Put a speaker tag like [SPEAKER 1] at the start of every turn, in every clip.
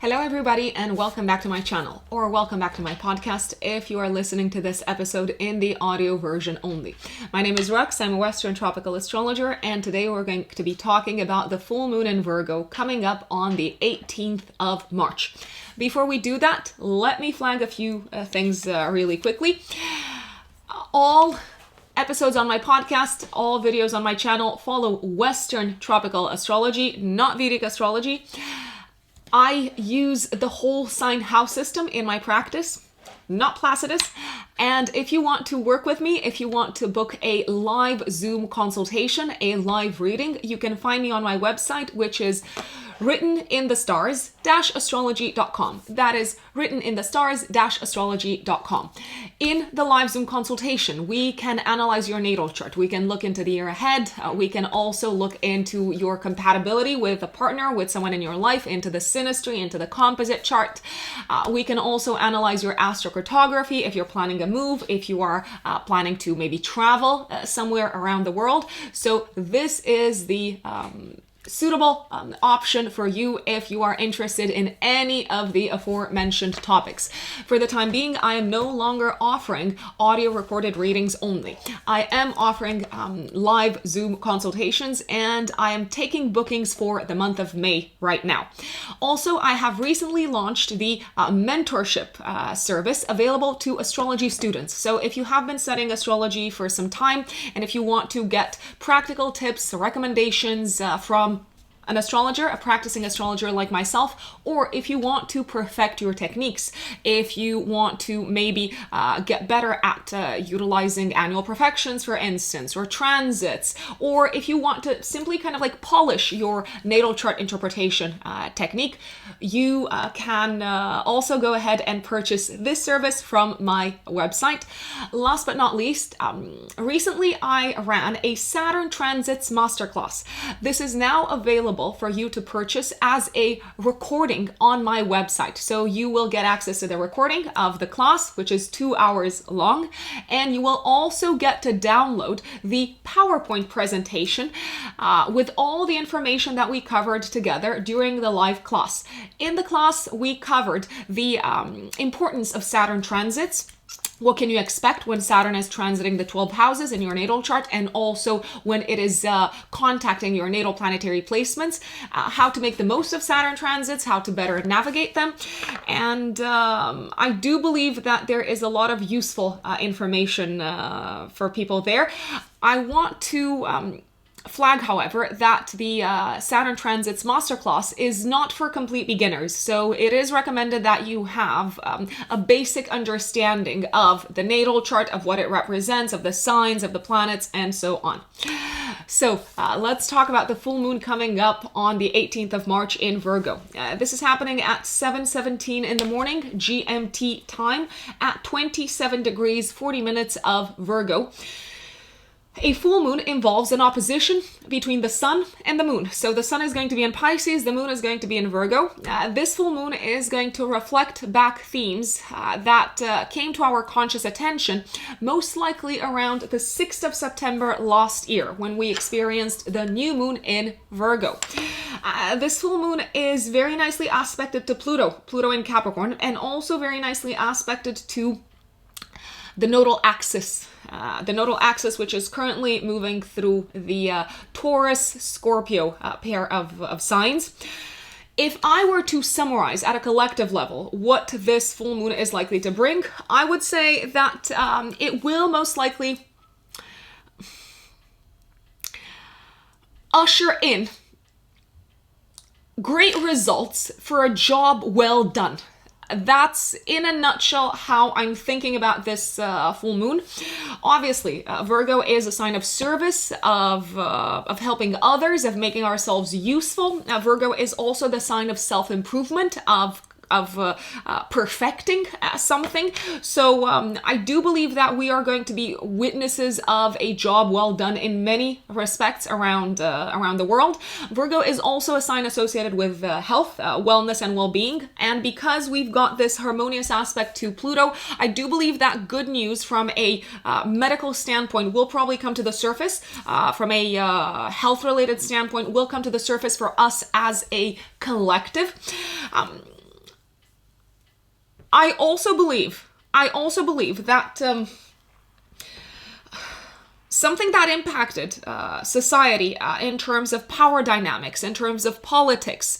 [SPEAKER 1] Hello everybody and welcome back to my channel, or welcome back to my podcast if you are listening to this episode in the audio version only. My name is Rux, I'm a Western tropical astrologer, and today we're going to be talking about the full moon in Virgo coming up on the 18th of March. Before we do that, let me flag a few things really quickly. All episodes on my podcast, all videos on my channel follow Western tropical astrology, not Vedic astrology. I use the whole sign house system in my practice, not Placidus. And if you want to work with me, if you want to book a live Zoom consultation, a live reading, you can find me on my website, which is writteninthestars-astrology.com. That is writteninthestars-astrology.com. In the live Zoom consultation, we can analyze your natal chart. We can look into the year ahead. We can also look into your compatibility with a partner, with someone in your life, into the synastry, into the composite chart. We can also analyze your astrocartography if you're planning a move, if you are planning to maybe travel somewhere around the world. So this is the suitable option for you if you are interested in any of the aforementioned topics. For the time being, I am no longer offering audio recorded readings only. I am offering live Zoom consultations, and I am taking bookings for the month of May right now. Also, I have recently launched the mentorship service available to astrology students. So if you have been studying astrology for some time, and if you want to get practical tips, recommendations from an astrologer, a practicing astrologer like myself, or if you want to perfect your techniques, if you want to maybe get better at utilizing annual perfections, for instance, or transits, or if you want to simply kind of like polish your natal chart interpretation technique, you can also go ahead and purchase this service from my website. Last but not least, recently I ran a Saturn Transits Masterclass. This is now available for you to purchase as a recording on my website. So you will get access to the recording of the class, which is 2 hours long, and you will also get to download the PowerPoint presentation with all the information that we covered together during the live class. In the class, we covered the importance of Saturn transits. What can you expect when Saturn is transiting the 12 houses in your natal chart, and also when it is contacting your natal planetary placements, how to make the most of Saturn transits, how to better navigate them. And I do believe that there is a lot of useful information for people there. I want to flag, however, that the Saturn Transits Masterclass is not for complete beginners. So it is recommended that you have a basic understanding of the natal chart, of what it represents, of the signs, of the planets, and so on. So let's talk about the full moon coming up on the 18th of March in Virgo. This is happening at 7:17 in the morning, GMT time, at 27 degrees, 40 minutes of Virgo. A full moon involves an opposition between the sun and the moon. So the sun is going to be in Pisces, the moon is going to be in Virgo. This full moon is going to reflect back themes that came to our conscious attention, most likely around the 6th of September last year, when we experienced the new moon in Virgo. This full moon is very nicely aspected to Pluto in Capricorn, and also very nicely aspected to the nodal axis. Which is currently moving through the Taurus-Scorpio pair of signs. If I were to summarize at a collective level what this full moon is likely to bring, I would say that it will most likely usher in great results for a job well done. That's in a nutshell how I'm thinking about this full moon. Obviously, Virgo is a sign of service, of helping others, of making ourselves useful. Virgo is also the sign of self-improvement, of perfecting something. So I do believe that we are going to be witnesses of a job well done in many respects around the world. Virgo is also a sign associated with health, wellness, and well-being. And because we've got this harmonious aspect to Pluto, I do believe that good news from a medical standpoint will probably come to the surface. From a health-related standpoint will come to the surface for us as a collective. I also believe that something that impacted society in terms of power dynamics, in terms of politics,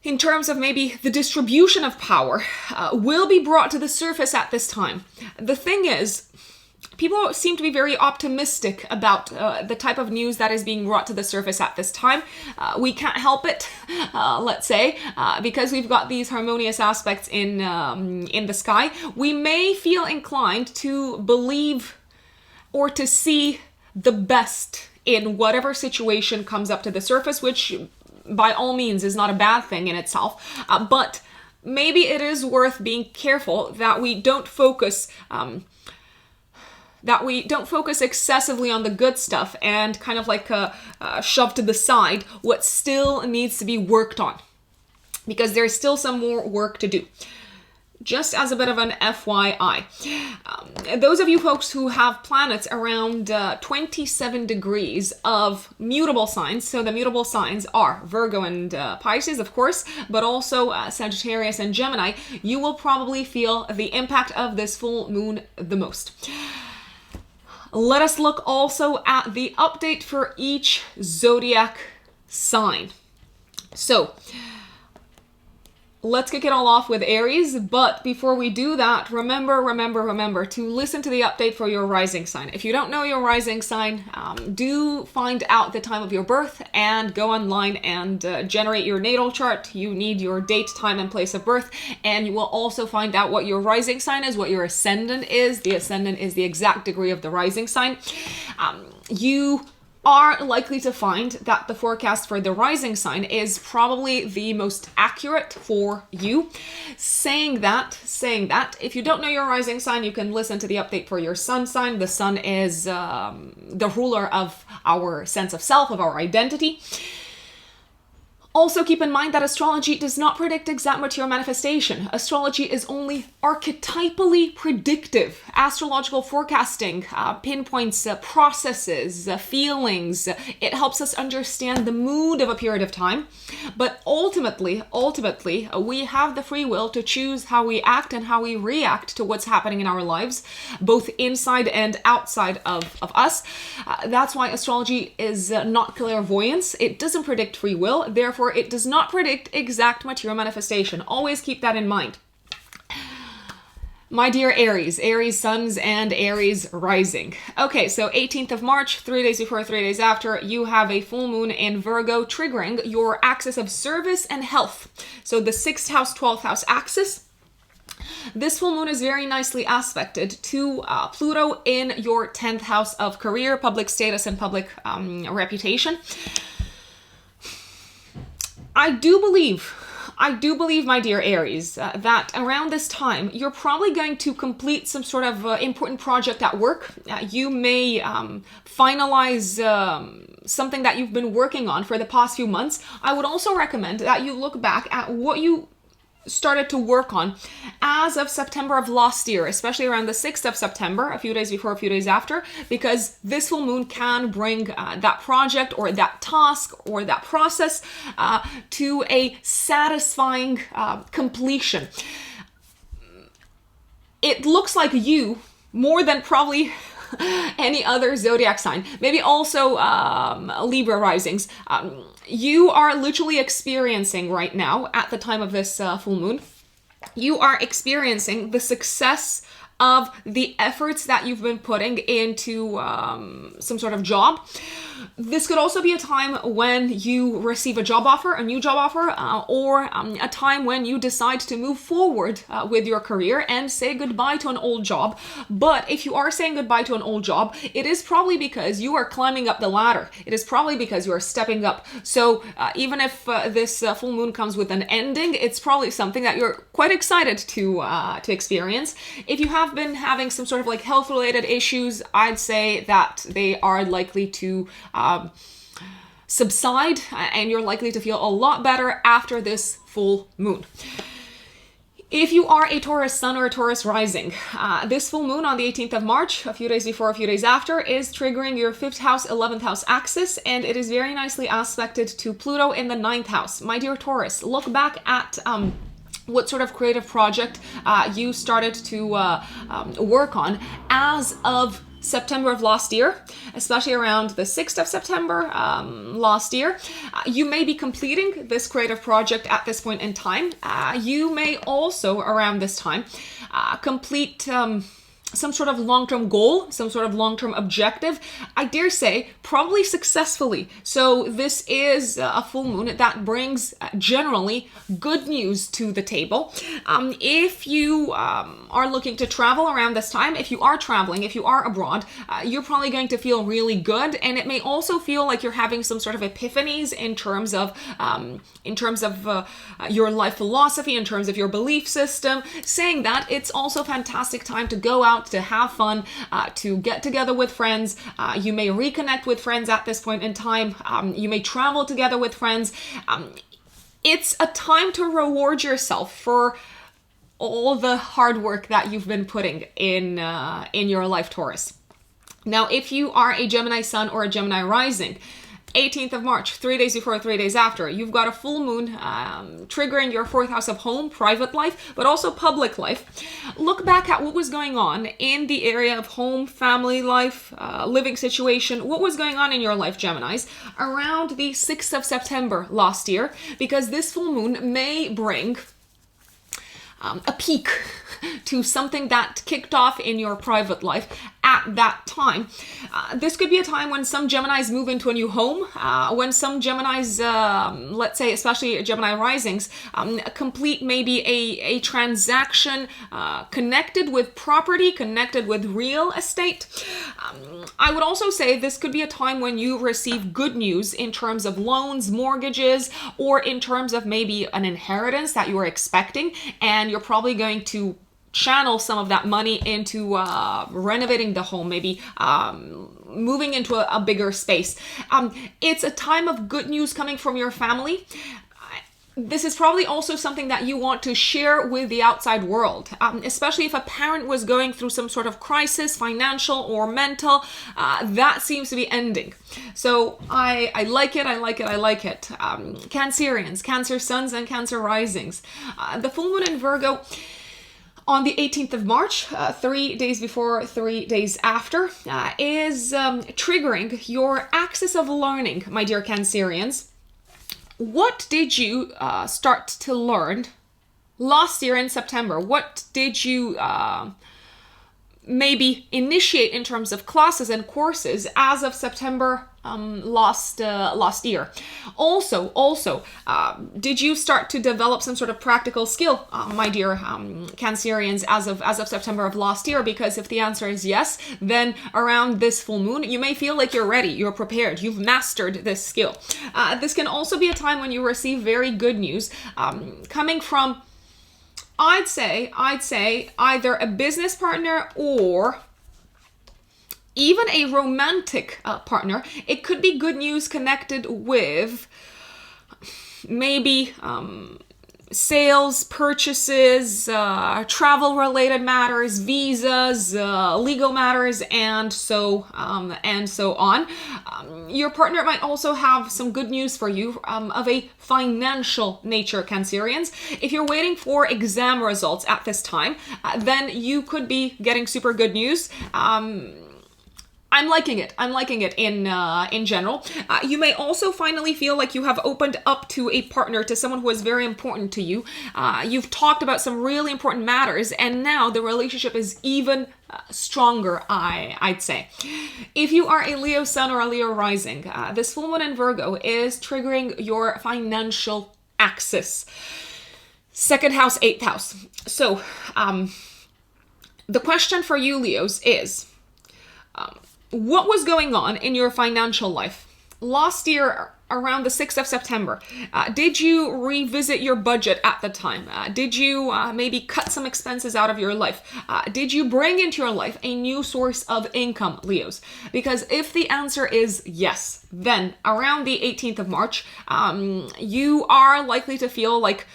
[SPEAKER 1] in terms of maybe the distribution of power, will be brought to the surface at this time. The thing is, people seem to be very optimistic about the type of news that is being brought to the surface at this time. We can't help it, let's say, because we've got these harmonious aspects in the sky. We may feel inclined to believe or to see the best in whatever situation comes up to the surface, which by all means is not a bad thing in itself. But maybe it is worth being careful that we don't focus excessively on the good stuff and kind of like shove to the side what still needs to be worked on, because there's still some more work to do. Just as a bit of an FYI. Those of you folks who have planets around 27 degrees of mutable signs, so the mutable signs are Virgo and Pisces, of course, but also Sagittarius and Gemini, you will probably feel the impact of this full moon the most. Let us look also at the update for each zodiac sign. So, let's kick it all off with Aries, but before we do that, remember to listen to the update for your rising sign. If you don't know your rising sign, do find out the time of your birth and go online and generate your natal chart. You need your date, time, and place of birth, and you will also find out what your rising sign is, what your ascendant is. The ascendant is the exact degree of the rising sign. You are likely to find that the forecast for the rising sign is probably the most accurate for you. Saying that, if you don't know your rising sign, you can listen to the update for your sun sign. The sun is the ruler of our sense of self, of our identity. Also keep in mind that astrology does not predict exact material manifestation. Astrology is only archetypally predictive. Astrological forecasting pinpoints processes, feelings. It helps us understand the mood of a period of time. But ultimately, we have the free will to choose how we act and how we react to what's happening in our lives, both inside and outside of us. That's why astrology is not clairvoyance. It doesn't predict free will. Therefore, it does not predict exact material manifestation. Always keep that in mind. My dear Aries suns and Aries rising. Okay, so 18th of March, 3 days before, 3 days after, you have a full moon in Virgo triggering your axis of service and health. So the 6th house, 12th house axis. This full moon is very nicely aspected to Pluto in your 10th house of career, public status, and public reputation. I do believe, my dear Aries, that around this time, you're probably going to complete some sort of important project at work. You may finalize something that you've been working on for the past few months. I would also recommend that you look back at what you started to work on as of September of last year, especially around the 6th of September, a few days before, a few days after, because this full moon can bring that project or that task or that process to a satisfying completion. It looks like you, more than probably any other zodiac sign, maybe also Libra risings, you are literally experiencing right now, at the time of this full moon, you are experiencing the success of the efforts that you've been putting into some sort of job. This could also be a time when you receive a job offer, a new job offer, or a time when you decide to move forward with your career and say goodbye to an old job. But if you are saying goodbye to an old job, it is probably because you are climbing up the ladder. It is probably because you are stepping up. So even if this full moon comes with an ending, it's probably something that you're quite excited to experience. If you have been having some sort of like health related issues, I'd say that they are likely to subside, and you're likely to feel a lot better after this full moon. If you are a Taurus sun or a Taurus rising, this full moon on the 18th of March, a few days before, a few days after, is triggering your 5th house, 11th house axis, and it is very nicely aspected to Pluto in the 9th house. My dear Taurus, look back at what sort of creative project you started to work on as of September of last year, especially around the 6th of September last year. You may be completing this creative project at this point in time. You may also, around this time, complete some sort of long-term goal, some sort of long-term objective, I dare say, probably successfully. So this is a full moon that brings generally good news to the table. If you are looking to travel around this time, if you are traveling, if you are abroad, you're probably going to feel really good. And it may also feel like you're having some sort of epiphanies in terms of your life philosophy, in terms of your belief system. Saying that, it's also a fantastic time to go out, to have fun, to get together with friends. You may reconnect with friends at this point in time. You may travel together with friends. It's a time to reward yourself for all the hard work that you've been putting in your life, Taurus. Now, if you are a Gemini sun or a Gemini rising, 18th of March, 3 days before, 3 days after, you've got a full moon triggering your 4th house of home, private life, but also public life. Look back at what was going on in the area of home, family life, living situation. What was going on in your life, Geminis, around the 6th of September last year, because this full moon may bring a peak to something that kicked off in your private life at that time. This could be a time when some Geminis move into a new home, when some Geminis, let's say especially Gemini risings, complete maybe a transaction connected with property, connected with real estate. I would also say this could be a time when you receive good news in terms of loans, mortgages, or in terms of maybe an inheritance that you were expecting, and you're probably going to channel some of that money into renovating the home, maybe moving into a bigger space. It's a time of good news coming from your family. This is probably also something that you want to share with the outside world, especially if a parent was going through some sort of crisis, financial or mental. That seems to be ending. So I like it. Cancerians, Cancer suns and Cancer risings. The full moon in Virgo on the 18th of March, 3 days before, 3 days after, is triggering your axis of learning, my dear Cancerians. What did you start to learn last year in September? What did you maybe initiate in terms of classes and courses as of September last year? Also, did you start to develop some sort of practical skill, my dear Cancerians, as of September of last year? Because if the answer is yes, then around this full moon, you may feel like you're ready, you're prepared, you've mastered this skill. This can also be a time when you receive very good news coming from, I'd say either a business partner or even a romantic partner. It could be good news connected with maybe sales, purchases, travel-related matters, visas, legal matters, and so on. Your partner might also have some good news for you of a financial nature, Cancerians. If you're waiting for exam results at this time, then you could be getting super good news. I'm liking it in general. You may also finally feel like you have opened up to a partner, to someone who is very important to you. You've talked about some really important matters, and now the relationship is even stronger, I'd say. If you are a Leo sun or a Leo rising, this full moon in Virgo is triggering your financial axis. 2nd house, 8th house. So, the question for you, Leos, is what was going on in your financial life last year around the 6th of September? Did you revisit your budget at the time? Did you maybe cut some expenses out of your life? Did you bring into your life a new source of income, Leos? Because if the answer is yes, then around the 18th of March, you are likely to feel like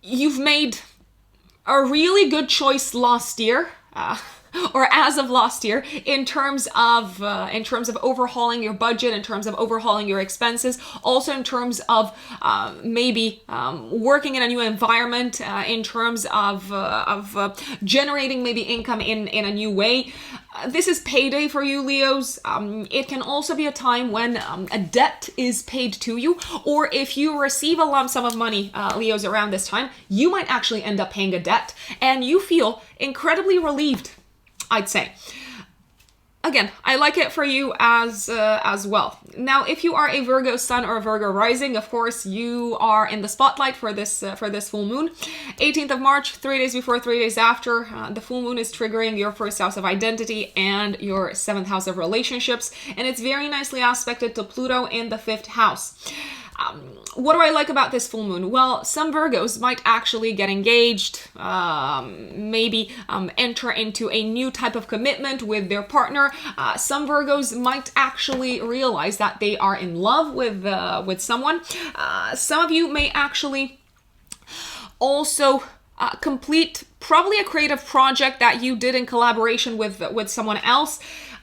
[SPEAKER 1] you've made a really good choice last year. or as of last year, in terms of overhauling your budget, in terms of overhauling your expenses, also in terms of maybe working in a new environment, in terms of generating maybe income in a new way. This is payday for you, Leos. It can also be a time when a debt is paid to you, or if you receive a lump sum of money, Leos, around this time, you might actually end up paying a debt, and you feel incredibly relieved, I'd say. Again, I like it for you as well. Now, if you are a Virgo sun or a Virgo rising, of course, you are in the spotlight for this full moon. 18th of March, 3 days before, 3 days after, the full moon is triggering your first house of identity and your 7th house of relationships, and it's very nicely aspected to Pluto in the 5th house. What do I like about this full moon? Well, some Virgos might actually get engaged, maybe enter into a new type of commitment with their partner. Some Virgos might actually realize that they are in love with someone. Some of you may actually also complete probably a creative project that you did in collaboration with someone else.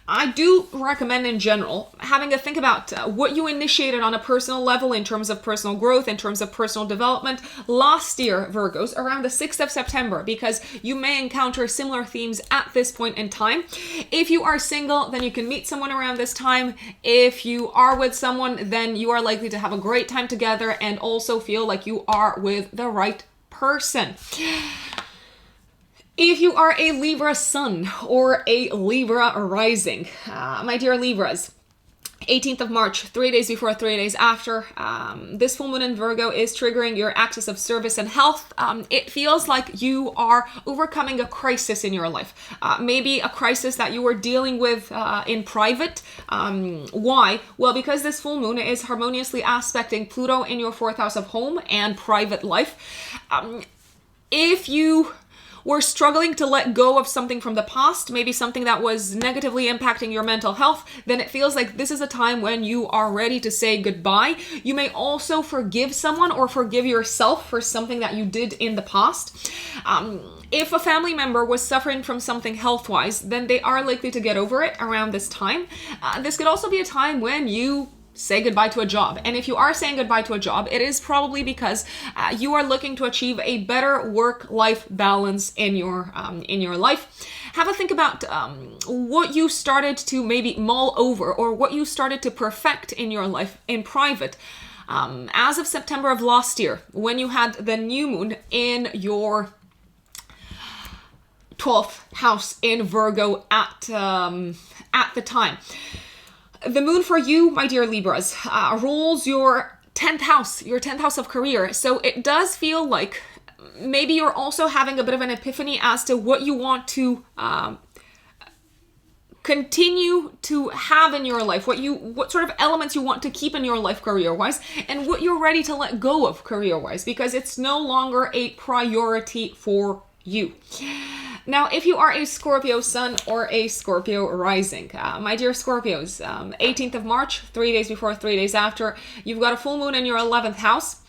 [SPEAKER 1] I do recommend in general having a think about what you initiated on a personal level in terms of personal growth, in terms of personal development last year, Virgos, around the 6th of September, because you may encounter similar themes at this point in time. If you are single, then you can meet someone around this time. If you are with someone, then you are likely to have a great time together and also feel like you are with the right person. If you are a Libra sun or a Libra rising, my dear Libras, 18th of March, 3 days before, 3 days after, this full moon in Virgo is triggering your axis of service and health. It feels like you are overcoming a crisis in your life. Maybe a crisis that you were dealing with in private. Why? Well, because this full moon is harmoniously aspecting Pluto in your 4th house of home and private life. If you were struggling to let go of something from the past, maybe something that was negatively impacting your mental health, then it feels like this is a time when you are ready to say goodbye. You may also forgive someone or forgive yourself for something that you did in the past. If a family member was suffering from something health-wise, then they are likely to get over it around this time. This could also be a time when you say goodbye to a job. And if you are saying goodbye to a job, it is probably because you are looking to achieve a better work-life balance in your life. Have a think about what you started to maybe mull over or what you started to perfect in your life in private. As of September of last year, when you had the new moon in your 12th house in Virgo at the time. The moon for you, my dear Libras, rules your 10th house of career. So it does feel like maybe you're also having a bit of an epiphany as to what you want to continue to have in your life, what sort of elements you want to keep in your life career-wise, and what you're ready to let go of career-wise, because it's no longer a priority for you. Now, if you are a Scorpio sun or a Scorpio rising, my dear Scorpios, 18th of March, 3 days before, 3 days after, you've got a full moon in your 11th house.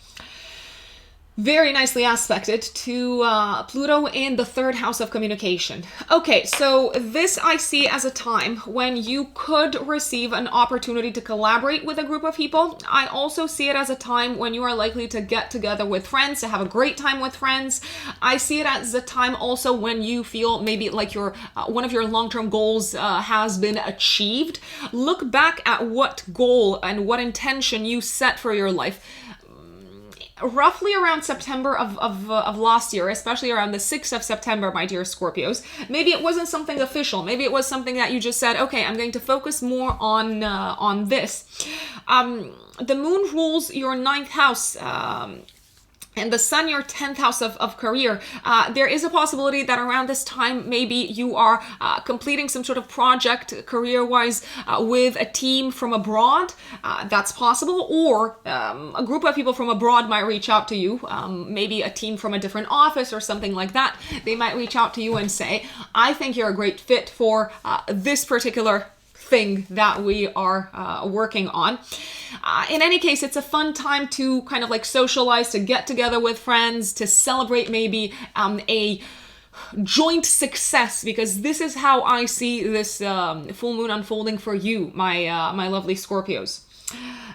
[SPEAKER 1] Very nicely aspected to Pluto in the 3rd house of communication. Okay, so this I see as a time when you could receive an opportunity to collaborate with a group of people. I also see it as a time when you are likely to get together with friends, to have a great time with friends. I see it as a time also when you feel maybe like your one of your long-term goals has been achieved. Look back at what goal and what intention you set for your life. Roughly around September of last year, especially around the 6th of September, my dear Scorpios. Maybe it wasn't something official. Maybe it was something that you just said, okay, I'm going to focus more on this. The moon rules your 9th house, and the sun, your 10th house of career. There is a possibility that around this time, maybe you are completing some sort of project career-wise with a team from abroad. That's possible. Or a group of people from abroad might reach out to you. Maybe a team from a different office or something like that. They might reach out to you and say, I think you're a great fit for this particular thing that we are working on. In any case, it's a fun time to kind of like socialize, to get together with friends, to celebrate maybe a joint success, because this is how I see this full moon unfolding for you, my lovely Scorpios.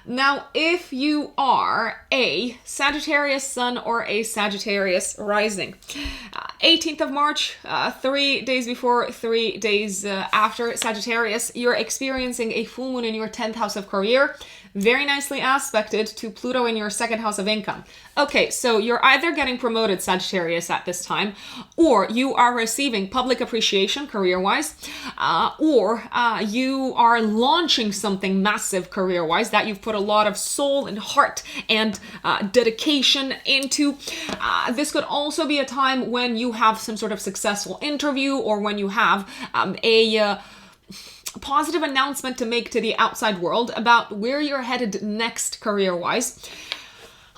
[SPEAKER 1] Now, if you are a Sagittarius sun or a Sagittarius rising, 18th of March, 3 days before, 3 days after Sagittarius, you're experiencing a full moon in your 10th house of career, very nicely aspected to Pluto in your 2nd house of income. Okay, so you're either getting promoted, Sagittarius, at this time, or you are receiving public appreciation career-wise, or you are launching something massive career-wise that you've put a lot of soul and heart and dedication into. This could also be a time when you have some sort of successful interview, or when you have a positive announcement to make to the outside world about where you're headed next career-wise.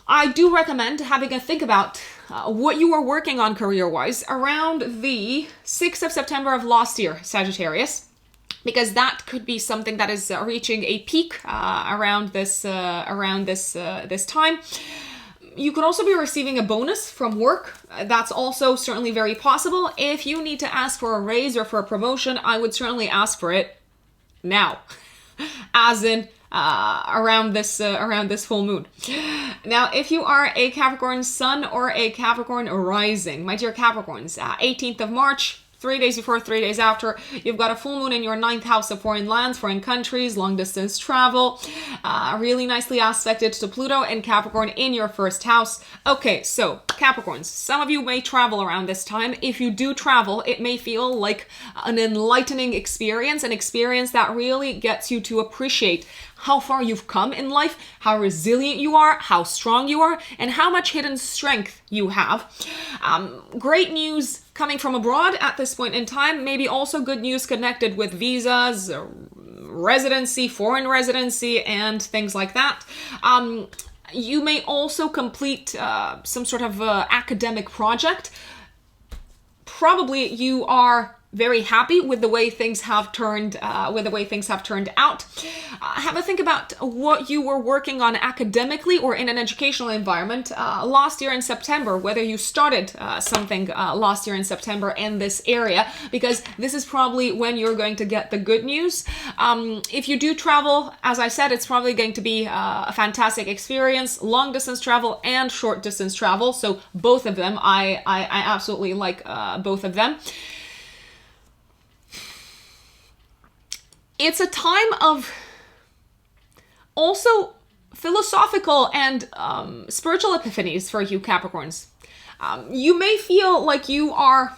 [SPEAKER 1] I do recommend having a think about what you were working on career-wise around the 6th of September of last year, Sagittarius, because that could be something that is reaching a peak around this time. You could also be receiving a bonus from work. That's also certainly very possible. If you need to ask for a raise or for a promotion, I would certainly ask for it now, as in around this full moon. Now, if you are a Capricorn sun or a Capricorn rising, my dear Capricorns, 18th of March, 3 days before, 3 days after, you've got a full moon in your 9th house of foreign lands, foreign countries, long distance travel, really nicely aspected to Pluto and Capricorn in your 1st house. Okay, so Capricorns, some of you may travel around this time. If you do travel, it may feel like an enlightening experience, an experience that really gets you to appreciate how far you've come in life, how resilient you are, how strong you are, and how much hidden strength you have. Great news coming from abroad at this point in time, maybe also good news connected with visas, residency, foreign residency, and things like that. You may also complete some sort of academic project. Probably you are very happy with the way things have turned out. Have a think about what you were working on academically or in an educational environment last year in September, whether you started something last year in September in this area, because this is probably when you're going to get the good news. If you do travel, as I said, it's probably going to be a fantastic experience, long distance travel and short distance travel. So both of them, I absolutely like both of them. It's a time of also philosophical and spiritual epiphanies for you Capricorns. You may feel like you are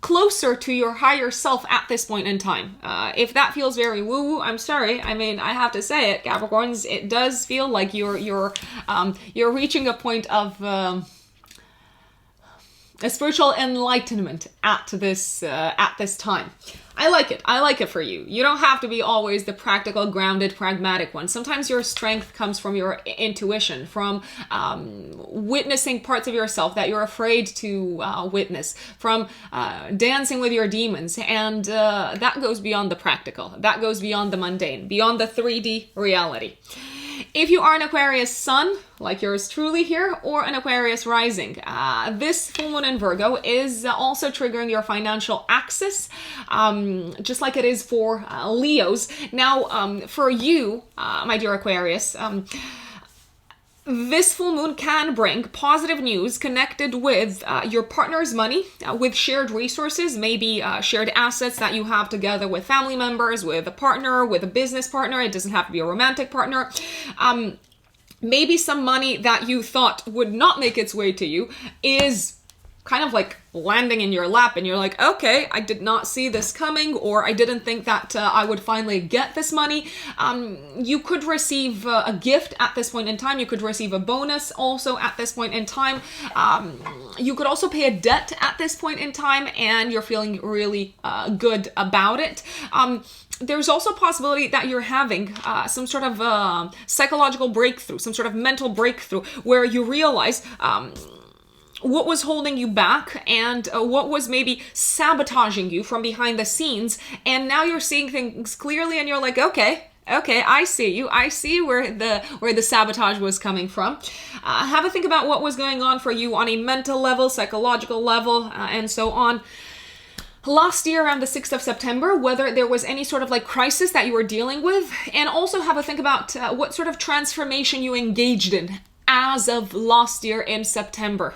[SPEAKER 1] closer to your higher self at this point in time. If that feels very woo-woo, I'm sorry. I mean, I have to say it, Capricorns. It does feel like you're reaching a point of a spiritual enlightenment at this time. I like it. I like it for you. You don't have to be always the practical, grounded, pragmatic one. Sometimes your strength comes from your intuition, from witnessing parts of yourself that you're afraid to witness, from dancing with your demons. And that goes beyond the practical. That goes beyond the mundane, beyond the 3D reality. If you are an Aquarius sun, like yours truly here, or an Aquarius rising, this full moon in Virgo is also triggering your financial axis, just like it is for Leos. Now, for you, my dear Aquarius, this full moon can bring positive news connected with your partner's money, with shared resources, maybe shared assets that you have together with family members, with a partner, with a business partner. It doesn't have to be a romantic partner. Maybe some money that you thought would not make its way to you is kind of like landing in your lap, and you're like, okay, I did not see this coming, or I didn't think that I would finally get this money. You could receive a gift at this point in time. You could receive a bonus also at this point in time. You could also pay a debt at this point in time, and you're feeling really good about it. There's also a possibility that you're having some sort of psychological breakthrough, some sort of mental breakthrough, where you realize what was holding you back and what was maybe sabotaging you from behind the scenes. And now you're seeing things clearly and you're like, okay, Okay, I see you. I see where the sabotage was coming from. Have a think about what was going on for you on a mental level, psychological level, and so on. Last year around the 6th of September, whether there was any sort of like crisis that you were dealing with, and also have a think about what sort of transformation you engaged in as of last year in September.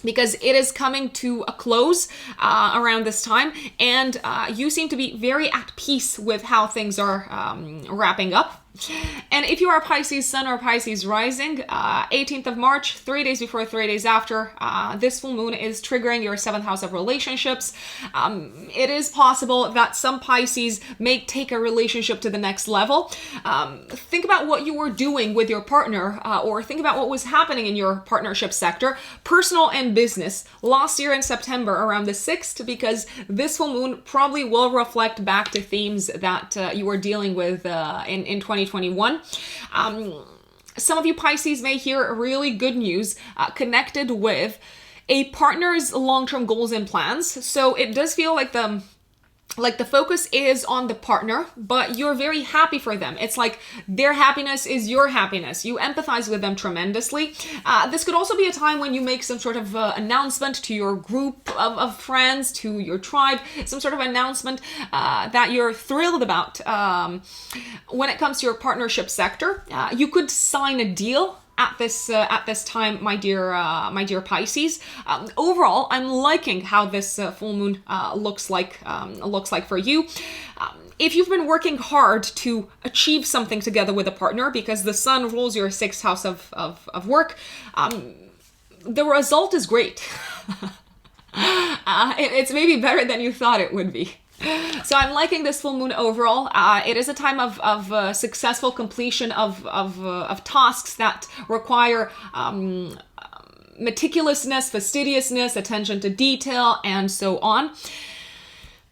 [SPEAKER 1] Because it is coming to a close around this time, and you seem to be very at peace with how things are wrapping up. And if you are a Pisces Sun or Pisces Rising, 18th of March, 3 days before, 3 days after, this full moon is triggering your 7th house of relationships. It is possible that some Pisces may take a relationship to the next level. Think about what you were doing with your partner, or think about what was happening in your partnership sector, personal and business, last year in September around the 6th, because this full moon probably will reflect back to themes that you were dealing with in 2021. Some of you Pisces may hear really good news connected with a partner's long-term goals and plans. So it does feel like the focus is on the partner, but you're very happy for them. It's like their happiness is your happiness. You empathize with them tremendously. This could also be a time when you make some sort of announcement to your group of friends, to your tribe, some sort of announcement that you're thrilled about. When it comes to your partnership sector, you could sign a deal at this time, my dear Pisces. Overall, I'm liking how this full moon looks like for you. If you've been working hard to achieve something together with a partner, because the sun rules your 6th house of work, the result is great. It's maybe better than you thought it would be. So I'm liking this full moon overall. It is a time of successful completion of tasks that require meticulousness, fastidiousness, attention to detail, and so on.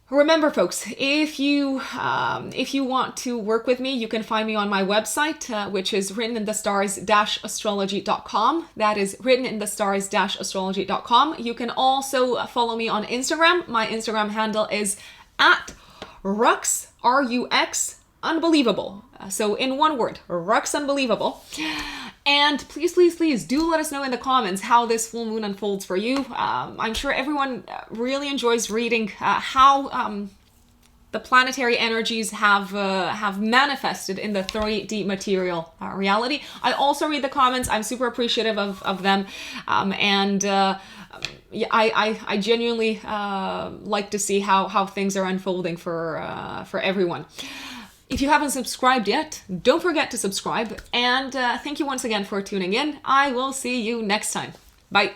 [SPEAKER 1] Remember, folks, if you want to work with me, you can find me on my website, which is writteninthestars-astrology.com. That is writteninthestars-astrology.com. You can also follow me on Instagram. My Instagram handle is at Rux, R-U-X, Unbelievable. So in one word, Rux Unbelievable. And please do let us know in the comments how this full moon unfolds for you. I'm sure everyone really enjoys reading how the planetary energies have manifested in the 3D material reality. I also read the comments. I'm super appreciative of them. Yeah, I genuinely like to see how things are unfolding for everyone. If you haven't subscribed yet, don't forget to subscribe. And thank you once again for tuning in. I will see you next time. Bye.